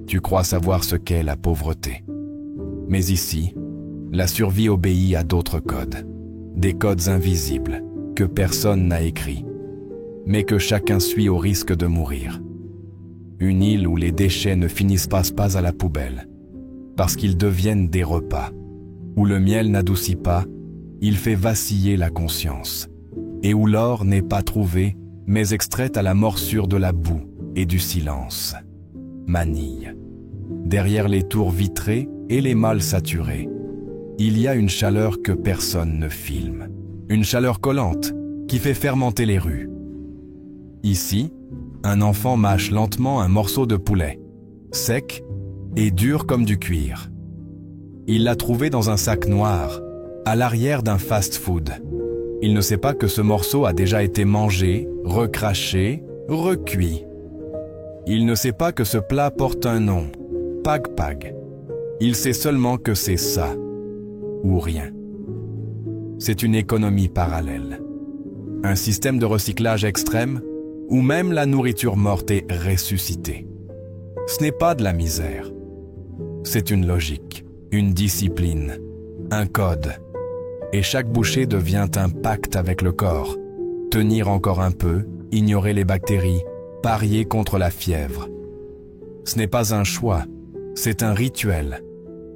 Tu crois savoir ce qu'est la pauvreté. Mais ici, la survie obéit à d'autres codes. Des codes invisibles que personne n'a écrits, mais que chacun suit au risque de mourir. Une île où les déchets ne finissent pas à la poubelle, parce qu'ils deviennent des repas, où le miel n'adoucit pas, il fait vaciller la conscience, et où l'or n'est pas trouvé, mais extraite à la morsure de la boue et du silence. Manille. Derrière les tours vitrées et les malles saturées, il y a une chaleur que personne ne filme. Une chaleur collante qui fait fermenter les rues. Ici, un enfant mâche lentement un morceau de poulet, sec et dur comme du cuir. Il l'a trouvé dans un sac noir, à l'arrière d'un fast-food. Il ne sait pas que ce morceau a déjà été mangé, recraché, recuit. Il ne sait pas que ce plat porte un nom, Pag Pag. Il sait seulement que c'est ça, ou rien. C'est une économie parallèle. Un système de recyclage extrême où même la nourriture morte est ressuscitée. Ce n'est pas de la misère. C'est une logique, une discipline, un code. Et chaque bouchée devient un pacte avec le corps. Tenir encore un peu, ignorer les bactéries, parier contre la fièvre. Ce n'est pas un choix, c'est un rituel,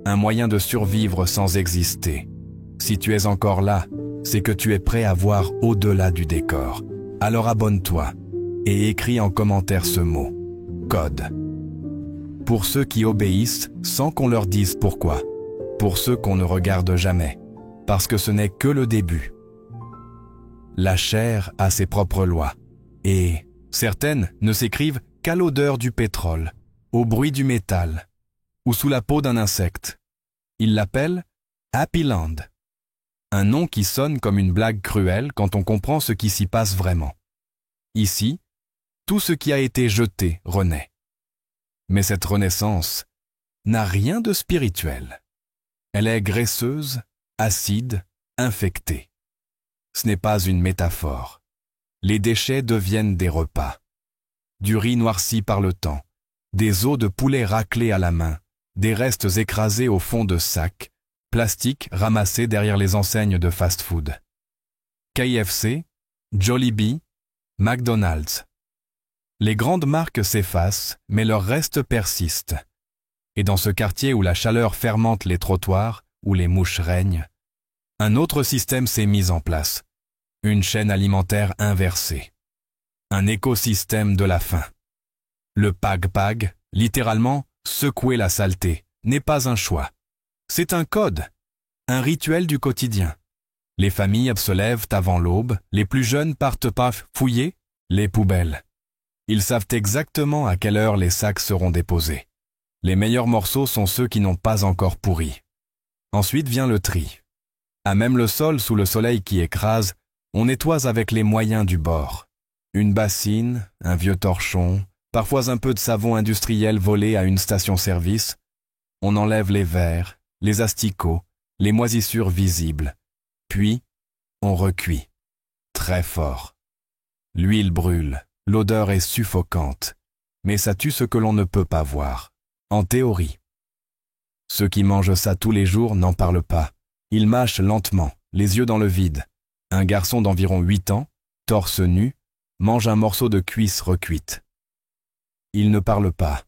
un moyen de survivre sans exister. Si tu es encore là, c'est que tu es prêt à voir au-delà du décor. Alors abonne-toi et écris en commentaire ce mot, code. Pour ceux qui obéissent sans qu'on leur dise pourquoi. Pour ceux qu'on ne regarde jamais. Parce que ce n'est que le début. La chair a ses propres lois. Et certaines ne s'écrivent qu'à l'odeur du pétrole, au bruit du métal, ou sous la peau d'un insecte. Ils l'appellent Happy Land. Un nom qui sonne comme une blague cruelle quand on comprend ce qui s'y passe vraiment. Ici, tout ce qui a été jeté renaît. Mais cette renaissance n'a rien de spirituel. Elle est graisseuse, acide, infectée. Ce n'est pas une métaphore. Les déchets deviennent des repas. Du riz noirci par le temps, des os de poulet raclés à la main, des restes écrasés au fond de sacs, plastique ramassé derrière les enseignes de fast-food. KFC, Jollibee, McDonald's. Les grandes marques s'effacent, mais leurs restes persistent. Et dans ce quartier où la chaleur fermente les trottoirs, où les mouches règnent, un autre système s'est mis en place. Une chaîne alimentaire inversée. Un écosystème de la faim. Le Pag Pag, littéralement secouer la saleté, n'est pas un choix. C'est un code, un rituel du quotidien. Les familles se lèvent avant l'aube, les plus jeunes partent pas fouiller les poubelles. Ils savent exactement à quelle heure les sacs seront déposés. Les meilleurs morceaux sont ceux qui n'ont pas encore pourri. Ensuite vient le tri. À même le sol sous le soleil qui écrase, on nettoie avec les moyens du bord. Une bassine, un vieux torchon, parfois un peu de savon industriel volé à une station-service. On enlève les verres, les asticots, les moisissures visibles. Puis, on recuit. Très fort. L'huile brûle, l'odeur est suffocante. Mais ça tue ce que l'on ne peut pas voir. En théorie. Ceux qui mangent ça tous les jours n'en parlent pas. Ils mâchent lentement, les yeux dans le vide. Un garçon d'environ 8 ans, torse nu, mange un morceau de cuisse recuite. Il ne parle pas.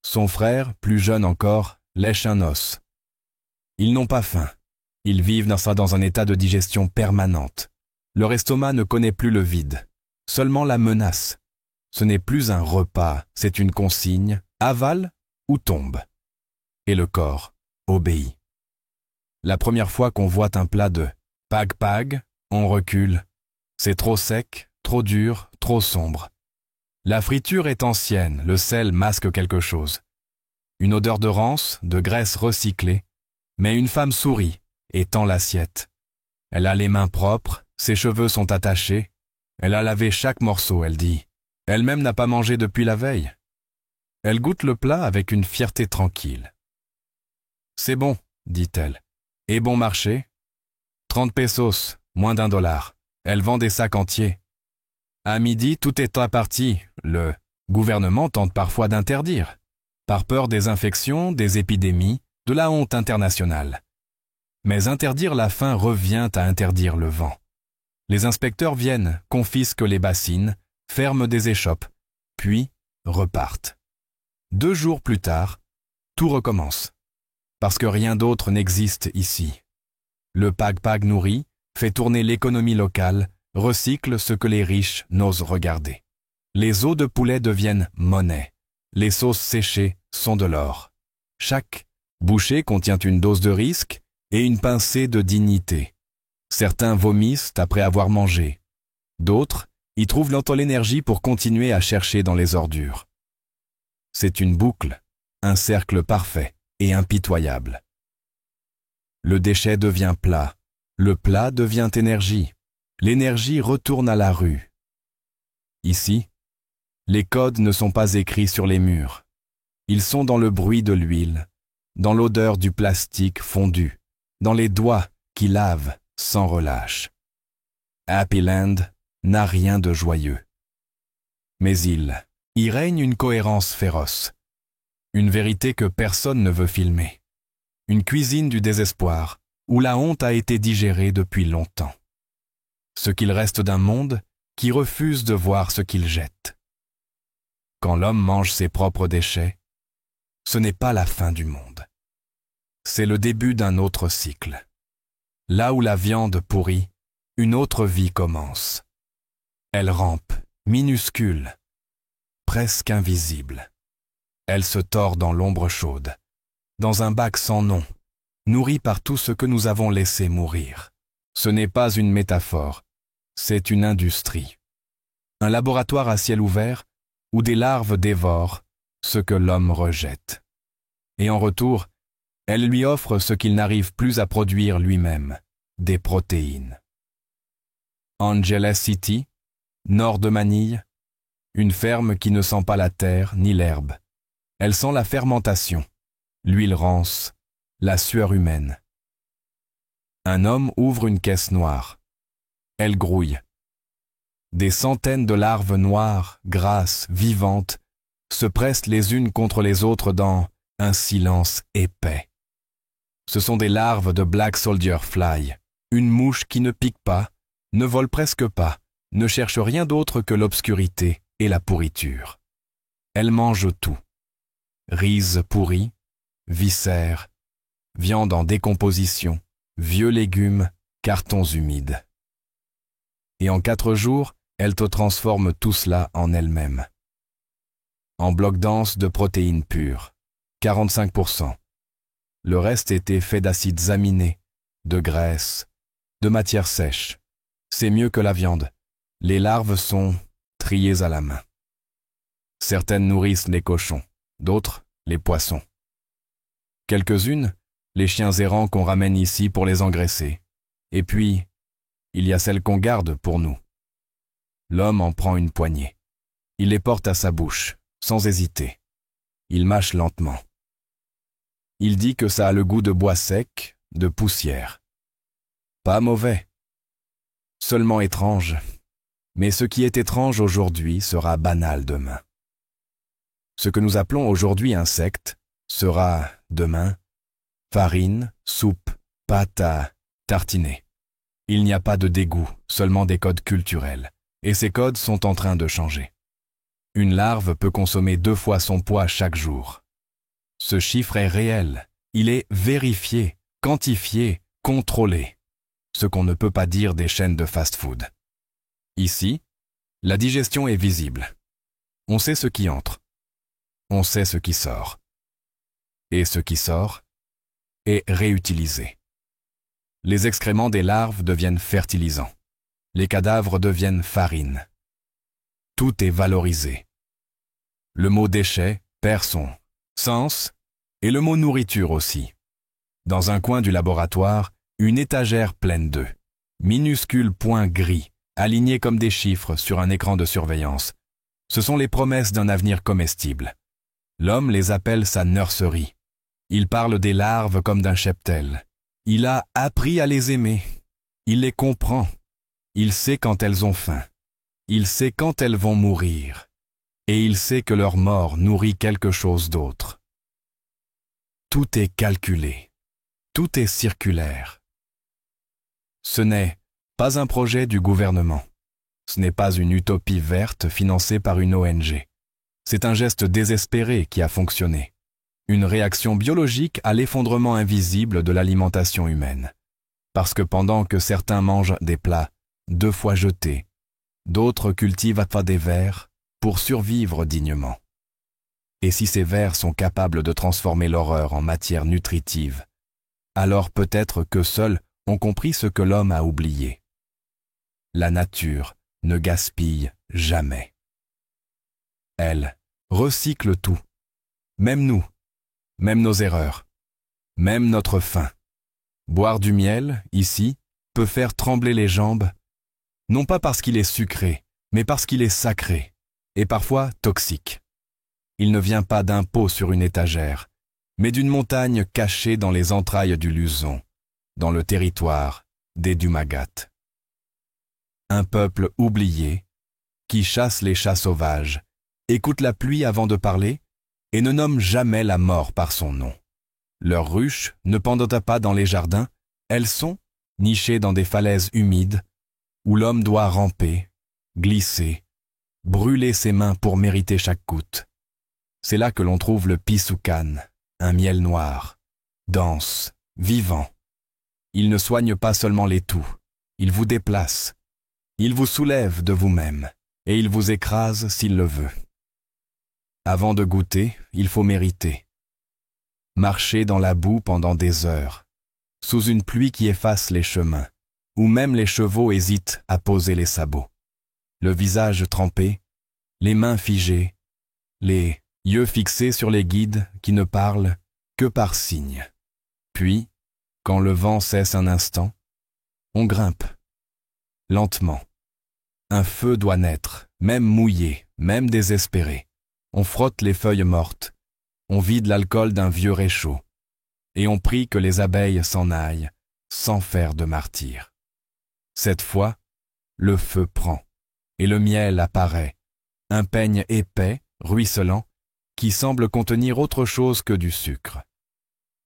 Son frère, plus jeune encore, lèche un os. Ils n'ont pas faim. Ils vivent dans un état de digestion permanente. Leur estomac ne connaît plus le vide, seulement la menace. Ce n'est plus un repas, c'est une consigne, avale ou tombe. Et le corps obéit. La première fois qu'on voit un plat de Pag Pag, on recule. C'est trop sec, trop dur, trop sombre. La friture est ancienne, le sel masque quelque chose. Une odeur de rance, de graisse recyclée. Mais une femme sourit et tend l'assiette. Elle a les mains propres, ses cheveux sont attachés. Elle a lavé chaque morceau, elle dit. Elle-même n'a pas mangé depuis la veille. Elle goûte le plat avec une fierté tranquille. C'est bon, dit-elle. Et bon marché. 30 pesos, moins d'$1. Elle vend des sacs entiers. À midi, tout est à partie. Le gouvernement tente parfois d'interdire. par peur des infections, des épidémies, de la honte internationale. Mais interdire la faim revient à interdire le vent. Les inspecteurs viennent, confisquent les bassines, ferment des échoppes, puis repartent. 2 jours plus tard, tout recommence. Parce que rien d'autre n'existe ici. Le Pag-Pag nourrit, fait tourner l'économie locale, recycle ce que les riches n'osent regarder. Les os de poulet deviennent monnaie. Les sauces séchées sont de l'or. Chaque bouchée contient une dose de risque et une pincée de dignité. Certains vomissent après avoir mangé. D'autres y trouvent l'énergie pour continuer à chercher dans les ordures. C'est une boucle, un cercle parfait et impitoyable. Le déchet devient plat, le plat devient énergie, l'énergie retourne à la rue. Ici, les codes ne sont pas écrits sur les murs. Ils sont dans le bruit de l'huile, dans l'odeur du plastique fondu, dans les doigts qui lavent sans relâche. Happy Land n'a rien de joyeux. Mais il y règne une cohérence féroce, une vérité que personne ne veut filmer, une cuisine du désespoir où la honte a été digérée depuis longtemps. Ce qu'il reste d'un monde qui refuse de voir ce qu'il jette. Quand l'homme mange ses propres déchets, ce n'est pas la fin du monde. C'est le début d'un autre cycle. Là où la viande pourrit, une autre vie commence. Elle rampe, minuscule, presque invisible. Elle se tord dans l'ombre chaude, dans un bac sans nom, nourrie par tout ce que nous avons laissé mourir. Ce n'est pas une métaphore, c'est une industrie. Un laboratoire à ciel ouvert où des larves dévorent ce que l'homme rejette. Et en retour, elle lui offre ce qu'il n'arrive plus à produire lui-même, des protéines. Angeles City, nord de Manille, une ferme qui ne sent pas la terre ni l'herbe. Elle sent la fermentation, l'huile rance, la sueur humaine. Un homme ouvre une caisse noire. Elle grouille. Des centaines de larves noires, grasses, vivantes, se pressent les unes contre les autres dans un silence épais. Ce sont des larves de Black Soldier Fly, une mouche qui ne pique pas, ne vole presque pas, ne cherche rien d'autre que l'obscurité et la pourriture. Elle mange tout. Riz pourri, viscères, viande en décomposition, vieux légumes, cartons humides. Et en 4 jours, elle te transforme tout cela en elle-même. En bloc dense de protéines pures, 45%. Le reste était fait d'acides aminés, de graisses, de matières sèches. C'est mieux que la viande. Les larves sont triées à la main. Certaines nourrissent les cochons, d'autres les poissons. Quelques-unes, les chiens errants qu'on ramène ici pour les engraisser. Et puis, il y a celles qu'on garde pour nous. L'homme en prend une poignée. Il les porte à sa bouche, sans hésiter. Il mâche lentement. Il dit que ça a le goût de bois sec, de poussière. Pas mauvais. Seulement étrange. Mais ce qui est étrange aujourd'hui sera banal demain. Ce que nous appelons aujourd'hui insecte sera, demain, farine, soupe, pâte à tartiner. Il n'y a pas de dégoût, seulement des codes culturels. Et ces codes sont en train de changer. Une larve peut consommer 2 fois son poids chaque jour. Ce chiffre est réel. Il est vérifié, quantifié, contrôlé. Ce qu'on ne peut pas dire des chaînes de fast-food. Ici, la digestion est visible. On sait ce qui entre. On sait ce qui sort. Et ce qui sort est réutilisé. Les excréments des larves deviennent fertilisants. Les cadavres deviennent farine. Tout est valorisé. Le mot déchet perd son sens et le mot nourriture aussi. Dans un coin du laboratoire, une étagère pleine d'œufs, minuscules points gris, alignés comme des chiffres sur un écran de surveillance. Ce sont les promesses d'un avenir comestible. L'homme les appelle sa nurserie. Il parle des larves comme d'un cheptel. Il a appris à les aimer. Il les comprend. Il sait quand elles ont faim. Il sait quand elles vont mourir. Et il sait que leur mort nourrit quelque chose d'autre. Tout est calculé. Tout est circulaire. Ce n'est pas un projet du gouvernement. Ce n'est pas une utopie verte financée par une ONG. C'est un geste désespéré qui a fonctionné. Une réaction biologique à l'effondrement invisible de l'alimentation humaine. Parce que pendant que certains mangent des plats 2 fois jetés, d'autres cultivent à pas des vers pour survivre dignement. Et si ces vers sont capables de transformer l'horreur en matière nutritive, alors peut-être que seuls ont compris ce que l'homme a oublié. La nature ne gaspille jamais. Elle recycle tout, même nous, même nos erreurs, même notre faim. Boire du miel, ici, peut faire trembler les jambes, non pas parce qu'il est sucré, mais parce qu'il est sacré, et parfois toxique. Il ne vient pas d'un pot sur une étagère, mais d'une montagne cachée dans les entrailles du Luzon, dans le territoire des Dumagat. Un peuple oublié, qui chasse les chats sauvages, écoute la pluie avant de parler, et ne nomme jamais la mort par son nom. Leurs ruches ne pendent pas dans les jardins, elles sont nichées dans des falaises humides, où l'homme doit ramper, glisser, brûler ses mains pour mériter chaque goutte. C'est là que l'on trouve le pisoucan, un miel noir, dense, vivant. Il ne soigne pas seulement les toux, il vous déplace, il vous soulève de vous-même, et il vous écrase s'il le veut. Avant de goûter, il faut mériter. Marcher dans la boue pendant des heures, sous une pluie qui efface les chemins, où même les chevaux hésitent à poser les sabots. Le visage trempé, les mains figées, les yeux fixés sur les guides qui ne parlent que par signes. Puis, quand le vent cesse un instant, on grimpe, lentement. Un feu doit naître, même mouillé, même désespéré. On frotte les feuilles mortes, on vide l'alcool d'un vieux réchaud, et on prie que les abeilles s'en aillent, sans faire de martyrs. Cette fois, le feu prend, et le miel apparaît, un peigne épais, ruisselant, qui semble contenir autre chose que du sucre.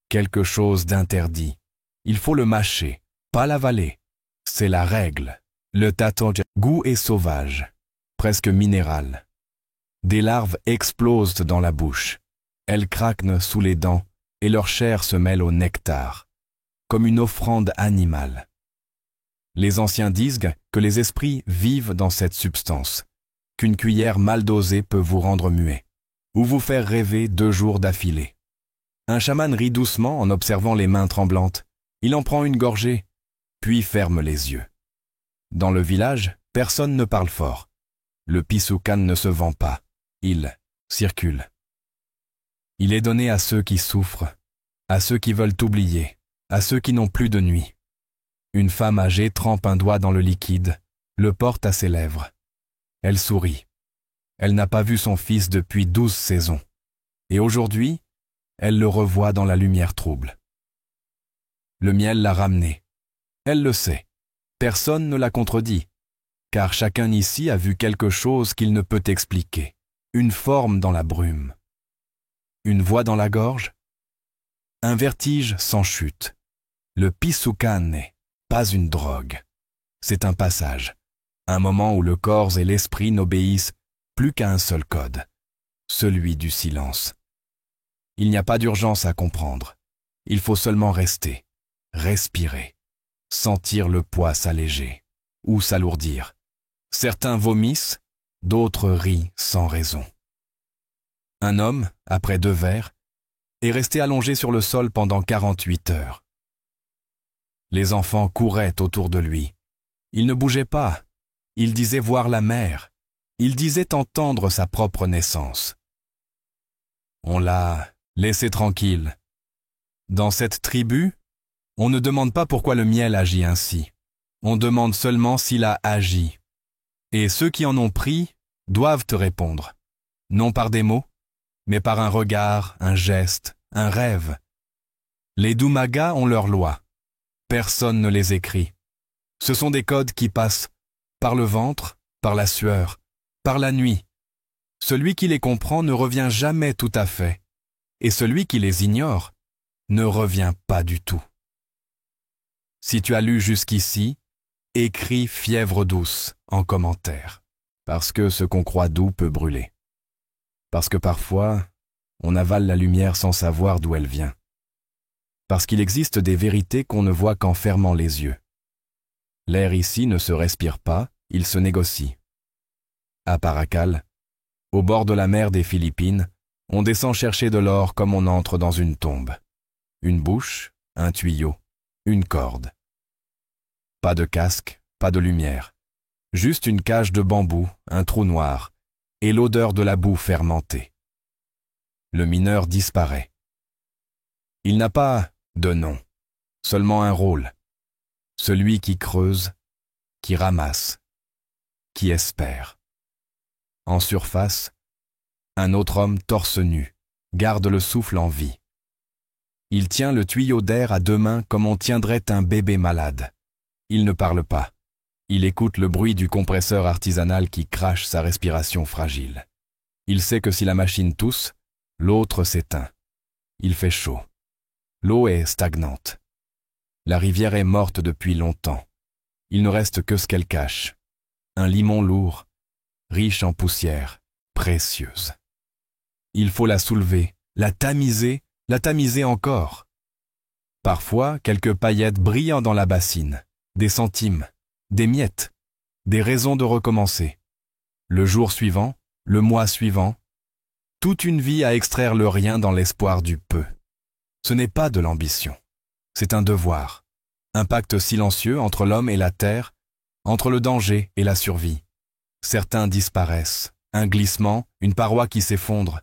Quelque chose d'interdit. Il faut le mâcher, pas l'avaler. C'est la règle. Le tatonja, goût est sauvage, presque minéral. Des larves explosent dans la bouche. Elles craquent sous les dents et leur chair se mêle au nectar, comme une offrande animale. Les anciens disent que les esprits vivent dans cette substance, qu'une cuillère mal dosée peut vous rendre muet, ou vous faire rêver 2 jours d'affilée. Un chaman rit doucement en observant les mains tremblantes. Il en prend une gorgée, puis ferme les yeux. Dans le village, personne ne parle fort. Le pisoucan ne se vend pas. Il circule. Il est donné à ceux qui souffrent, à ceux qui veulent oublier, à ceux qui n'ont plus de nuit. Une femme âgée trempe un doigt dans le liquide, le porte à ses lèvres. Elle sourit. Elle n'a pas vu son fils depuis 12 saisons. Et aujourd'hui, elle le revoit dans la lumière trouble. Le miel l'a ramené. Elle le sait. Personne ne l'a contredit, car chacun ici a vu quelque chose qu'il ne peut expliquer. Une forme dans la brume. Une voix dans la gorge. Un vertige sans chute. Le pisoucan n'est pas une drogue. C'est un passage. Un moment où le corps et l'esprit n'obéissent plus qu'à un seul code. Celui du silence. Il n'y a pas d'urgence à comprendre. Il faut seulement rester, respirer, sentir le poids s'alléger ou s'alourdir. Certains vomissent, d'autres rient sans raison. Un homme, après 2 verres, est resté allongé sur le sol pendant 48 heures. Les enfants couraient autour de lui. Il ne bougeait pas. Il disait voir la mer. Il disait entendre sa propre naissance. On l'a laissé tranquille. Dans cette tribu, on ne demande pas pourquoi le miel agit ainsi. On demande seulement s'il a agi. Et ceux qui en ont pris doivent te répondre. Non par des mots, mais par un regard, un geste, un rêve. Les Dumaga ont leurs lois. Personne ne les écrit. Ce sont des codes qui passent par le ventre, par la sueur, par la nuit. Celui qui les comprend ne revient jamais tout à fait. Et celui qui les ignore ne revient pas du tout. Si tu as lu jusqu'ici, écris fièvre douce en commentaire, parce que ce qu'on croit doux peut brûler. Parce que parfois, on avale la lumière sans savoir d'où elle vient. Parce qu'il existe des vérités qu'on ne voit qu'en fermant les yeux. L'air ici ne se respire pas, il se négocie. À Paracal, au bord de la mer des Philippines, on descend chercher de l'or comme on entre dans une tombe. Une bouche, un tuyau, une corde. Pas de casque, pas de lumière. Juste une cage de bambou, un trou noir, et l'odeur de la boue fermentée. Le mineur disparaît. Il n'a pas de nom, seulement un rôle. Celui qui creuse, qui ramasse, qui espère. En surface, un autre homme torse nu, garde le souffle en vie. Il tient le tuyau d'air à deux mains comme on tiendrait un bébé malade. Il ne parle pas. Il écoute le bruit du compresseur artisanal qui crache sa respiration fragile. Il sait que si la machine tousse, l'autre s'éteint. Il fait chaud. L'eau est stagnante. La rivière est morte depuis longtemps. Il ne reste que ce qu'elle cache. Un limon lourd, riche en poussière, précieuse. Il faut la soulever, la tamiser encore. Parfois, quelques paillettes brillant dans la bassine, des centimes, des miettes, des raisons de recommencer. Le jour suivant, le mois suivant, toute une vie à extraire le rien dans l'espoir du peu. Ce n'est pas de l'ambition, c'est un devoir, un pacte silencieux entre l'homme et la terre, entre le danger et la survie. Certains disparaissent, un glissement, une paroi qui s'effondre.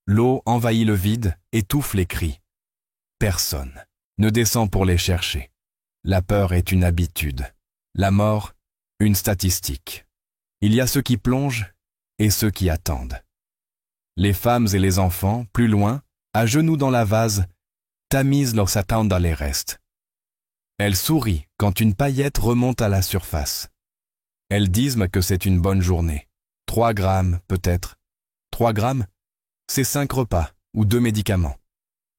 L'eau envahit le vide, étouffe les cris. Personne ne descend pour les chercher. La peur est une habitude, la mort, une statistique. Il y a ceux qui plongent et ceux qui attendent. Les femmes et les enfants, plus loin, à genoux dans la vase, tamisent leurs attentes dans les restes. Elles sourient quand une paillette remonte à la surface. Elles disent que c'est une bonne journée. 3 grammes, peut-être. 3 grammes, c'est 5 repas ou 2 médicaments.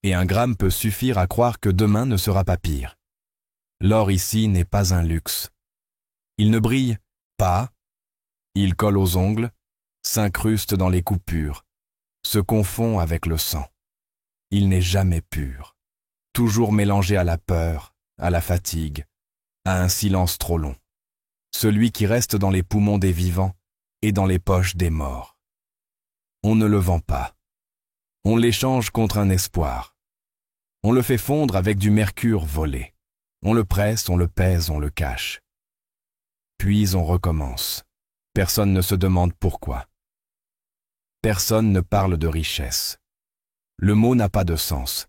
Et 1 gramme peut suffire à croire que demain ne sera pas pire. L'or ici n'est pas un luxe. Il ne brille pas. Il colle aux ongles, s'incruste dans les coupures, se confond avec le sang. Il n'est jamais pur, toujours mélangé à la peur, à la fatigue, à un silence trop long. Celui qui reste dans les poumons des vivants et dans les poches des morts. On ne le vend pas. On l'échange contre un espoir. On le fait fondre avec du mercure volé. On le presse, on le pèse, on le cache. Puis on recommence. Personne ne se demande pourquoi. Personne ne parle de richesse. Le mot n'a pas de sens.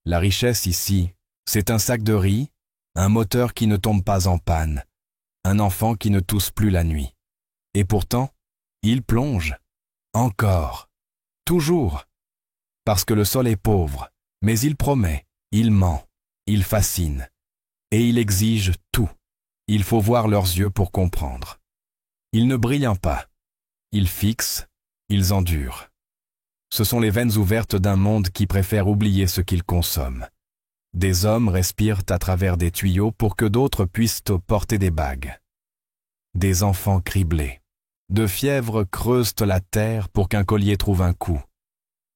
La richesse ici, c'est un sac de riz, un moteur qui ne tombe pas en panne, un enfant qui ne tousse plus la nuit. Et pourtant, il plonge. Encore. Toujours. Parce que le sol est pauvre, mais il promet, il ment, il fascine. Et il exige tout. Il faut voir leurs yeux pour comprendre. Ils ne brillent pas. Ils fixent, ils endurent. Ce sont les veines ouvertes d'un monde qui préfère oublier ce qu'il consomme. Des hommes respirent à travers des tuyaux pour que d'autres puissent porter des bagues. Des enfants criblés. De fièvre creusent la terre pour qu'un collier trouve un coup.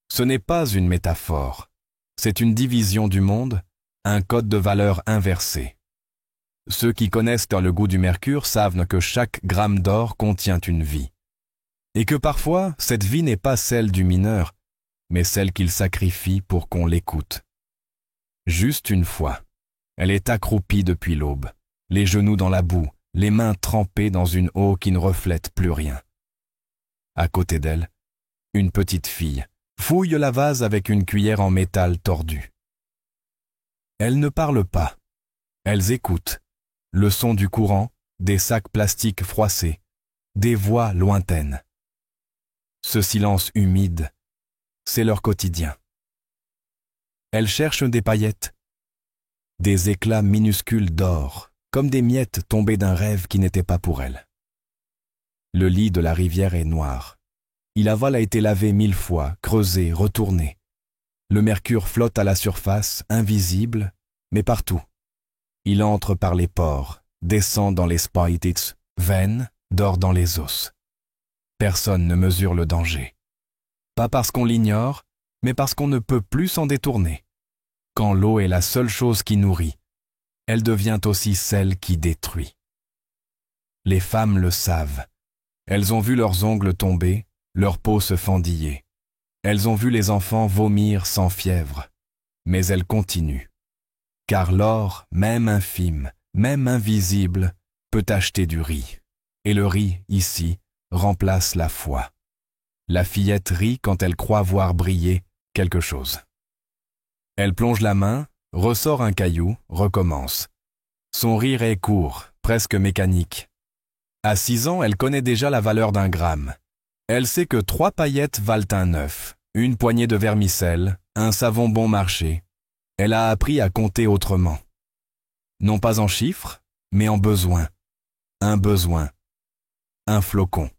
Ce n'est pas une métaphore. C'est une division du monde, un code de valeur inversé. Ceux qui connaissent le goût du mercure savent que chaque gramme d'or contient une vie. Et que parfois, cette vie n'est pas celle du mineur, mais celle qu'il sacrifie pour qu'on l'écoute. Juste une fois, elle est accroupie depuis l'aube, les genoux dans la boue, les mains trempées dans une eau qui ne reflète plus rien. À côté d'elle, une petite fille fouille la vase avec une cuillère en métal tordue. Elles ne parlent pas, elles écoutent, le son du courant, des sacs plastiques froissés, des voix lointaines. Ce silence humide, c'est leur quotidien. Elles cherchent des paillettes, des éclats minuscules d'or, comme des miettes tombées d'un rêve qui n'était pas pour elles. Le lit de la rivière est noir. Il aval a été lavé 1000 fois, creusé, retourné. Le mercure flotte à la surface, invisible, mais partout. Il entre par les pores, descend dans les sphincters, veines, dort dans les os. Personne ne mesure le danger. Pas parce qu'on l'ignore, mais parce qu'on ne peut plus s'en détourner. Quand l'eau est la seule chose qui nourrit, elle devient aussi celle qui détruit. Les femmes le savent. Elles ont vu leurs ongles tomber, leur peau se fendiller. Elles ont vu les enfants vomir sans fièvre. Mais elles continuent. Car l'or, même infime, même invisible, peut acheter du riz. Et le riz, ici, remplace la foi. La fillette rit quand elle croit voir briller quelque chose. Elle plonge la main, ressort un caillou, recommence. Son rire est court, presque mécanique. À 6 ans, elle connaît déjà la valeur d'un gramme. Elle sait que 3 paillettes valent un œuf, une poignée de vermicelle, un savon bon marché. Elle a appris à compter autrement. Non pas en chiffres, mais en besoins. Un besoin. Un flocon.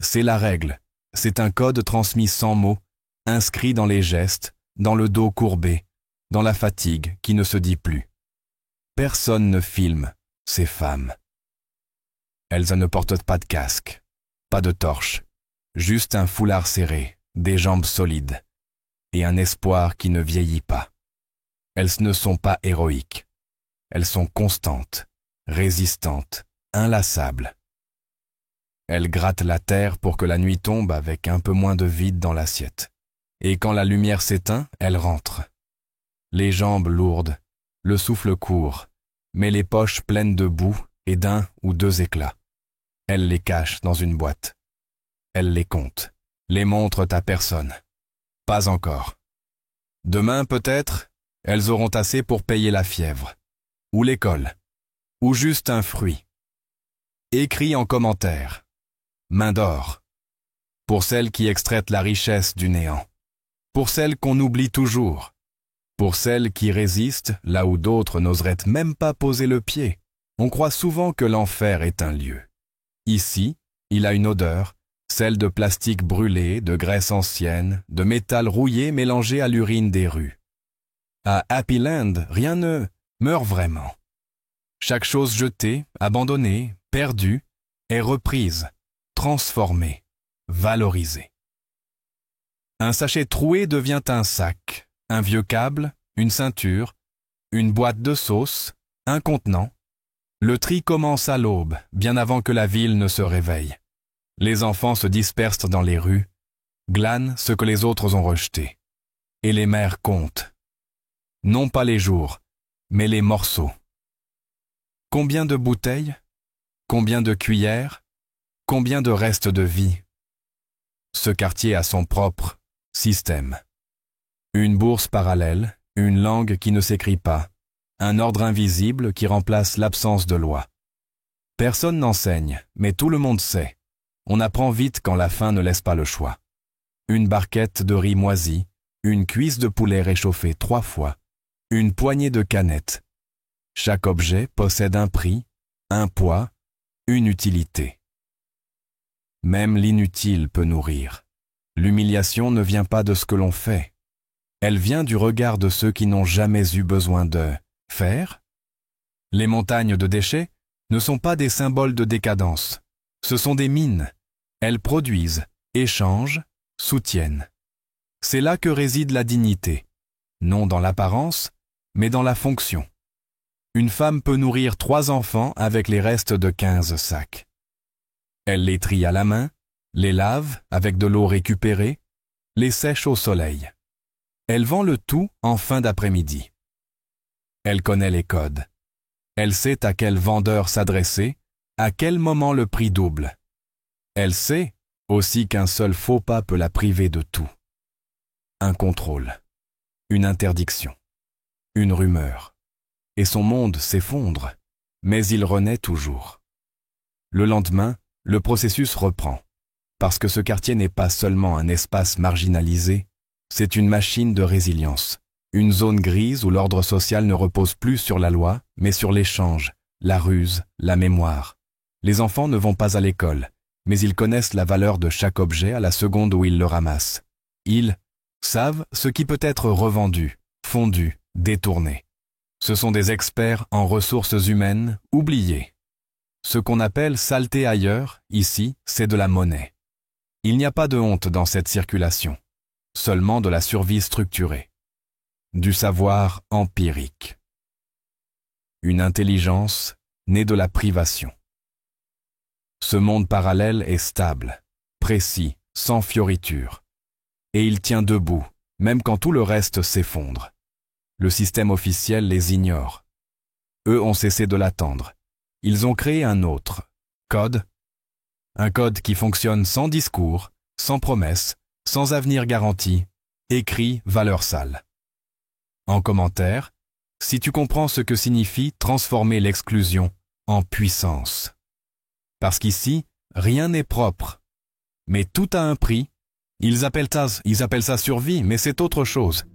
C'est la règle. C'est un code transmis sans mots, inscrit dans les gestes, dans le dos courbé, dans la fatigue qui ne se dit plus. Personne ne filme ces femmes. Elles ne portent pas de casque, pas de torche, juste un foulard serré, des jambes solides, et un espoir qui ne vieillit pas. Elles ne sont pas héroïques. Elles sont constantes, résistantes, inlassables. Elles grattent la terre pour que la nuit tombe avec un peu moins de vide dans l'assiette. Et quand la lumière s'éteint, elles rentrent. Les jambes lourdes, le souffle court, mais les poches pleines de boue et d'un ou 2 éclats. Elles les cachent dans une boîte. Elles les comptent, les montrent à personne. Pas encore. Demain, peut-être, elles auront assez pour payer la fièvre, ou l'école, ou juste un fruit. Écrit en commentaire. Main d'or. Pour celles qui extraient la richesse du néant. Pour celles qu'on oublie toujours. Pour celles qui résistent là où d'autres n'oseraient même pas poser le pied. On croit souvent que l'enfer est un lieu. Ici, il a une odeur, celle de plastique brûlé, de graisse ancienne, de métal rouillé mélangé à l'urine des rues. À Happy Land, rien ne meurt vraiment. Chaque chose jetée, abandonnée, perdue, est reprise, transformée, valorisée. Un sachet troué devient un sac, un vieux câble, une ceinture, une boîte de sauce, un contenant. Le tri commence à l'aube, bien avant que la ville ne se réveille. Les enfants se dispersent dans les rues, glanent ce que les autres ont rejeté. Et les mères comptent. Non pas les jours, mais les morceaux. Combien de bouteilles? Combien de cuillères? Combien de restes de vie? Ce quartier a son propre système. Une bourse parallèle, une langue qui ne s'écrit pas, un ordre invisible qui remplace l'absence de loi. Personne n'enseigne, mais tout le monde sait. On apprend vite quand la faim ne laisse pas le choix. Une barquette de riz moisi, une cuisse de poulet réchauffée 3 fois, une poignée de canettes. Chaque objet possède un prix, un poids, une utilité. Même l'inutile peut nourrir. L'humiliation ne vient pas de ce que l'on fait. Elle vient du regard de ceux qui n'ont jamais eu besoin de faire. Les montagnes de déchets ne sont pas des symboles de décadence. Ce sont des mines. Elles produisent, échangent, soutiennent. C'est là que réside la dignité. Non dans l'apparence, mais dans la fonction. Une femme peut nourrir 3 enfants avec les restes de 15 sacs. Elle les trie à la main, les lave avec de l'eau récupérée, les sèche au soleil. Elle vend le tout en fin d'après-midi. Elle connaît les codes. Elle sait à quel vendeur s'adresser, à quel moment le prix double. Elle sait aussi qu'un seul faux pas peut la priver de tout. Un contrôle, une interdiction, une rumeur. Et son monde s'effondre, mais il renaît toujours. Le lendemain, le processus reprend, parce que ce quartier n'est pas seulement un espace marginalisé, c'est une machine de résilience, une zone grise où l'ordre social ne repose plus sur la loi, mais sur l'échange, la ruse, la mémoire. Les enfants ne vont pas à l'école, mais ils connaissent la valeur de chaque objet à la seconde où ils le ramassent. Ils savent ce qui peut être revendu, fondu, détourné. Ce sont des experts en ressources humaines oubliées. Ce qu'on appelle saleté ailleurs, ici, c'est de la monnaie. Il n'y a pas de honte dans cette circulation, seulement de la survie structurée, du savoir empirique. Une intelligence née de la privation. Ce monde parallèle est stable, précis, sans fioritures. Et il tient debout, même quand tout le reste s'effondre. Le système officiel les ignore. Eux ont cessé de l'attendre. Ils ont créé un autre code. Un code qui fonctionne sans discours, sans promesses, sans avenir garanti, écrit valeur sale. En commentaire, si tu comprends ce que signifie transformer l'exclusion en puissance. Parce qu'ici, rien n'est propre. Mais tout a un prix. Ils appellent ça survie, mais c'est autre chose.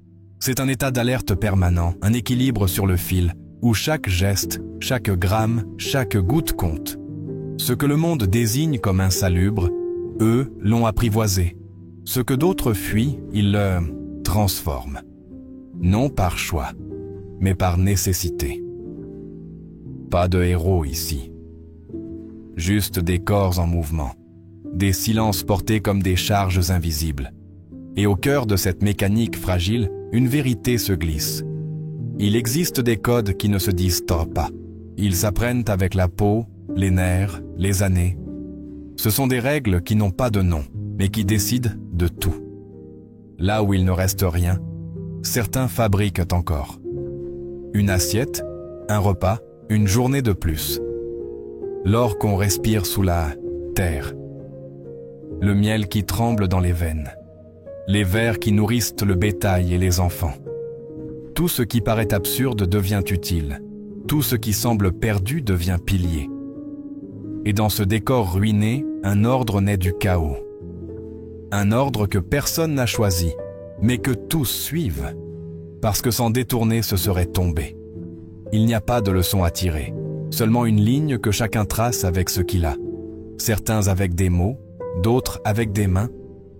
C'est un état d'alerte permanent, un équilibre sur le fil, où chaque geste, chaque gramme, chaque goutte compte. Ce que le monde désigne comme insalubre, eux l'ont apprivoisé. Ce que d'autres fuient, ils le transforment. Non par choix, mais par nécessité. Pas de héros ici. Juste des corps en mouvement, des silences portés comme des charges invisibles. Et au cœur de cette mécanique fragile, une vérité se glisse. Il existe des codes qui ne se disent pas. Ils s'apprennent avec la peau, les nerfs, les années. Ce sont des règles qui n'ont pas de nom, mais qui décident de tout. Là où il ne reste rien, certains fabriquent encore. Une assiette, un repas, une journée de plus. L'or qu'on respire sous la terre. Le miel qui tremble dans les veines. Les vers qui nourrissent le bétail et les enfants. Tout ce qui paraît absurde devient utile. Tout ce qui semble perdu devient pilier. Et dans ce décor ruiné, un ordre naît du chaos. Un ordre que personne n'a choisi, mais que tous suivent. Parce que s'en détourner, ce serait tomber. Il n'y a pas de leçon à tirer, seulement une ligne que chacun trace avec ce qu'il a. Certains avec des mots, d'autres avec des mains,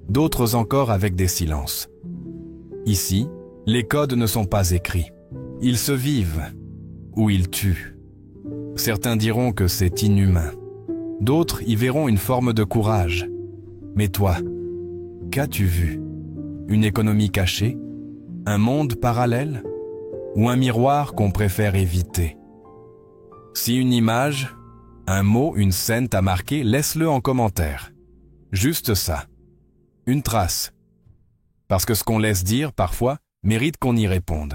d'autres encore avec des silences. Ici, les codes ne sont pas écrits. Ils se vivent, ou ils tuent. Certains diront que c'est inhumain. D'autres y verront une forme de courage. Mais toi, qu'as-tu vu? Une économie cachée? Un monde parallèle? Ou un miroir qu'on préfère éviter? Si une image, un mot, une scène t'a marqué, laisse-le en commentaire. Juste ça. Une trace. Parce que ce qu'on laisse dire, parfois, mérite qu'on y réponde.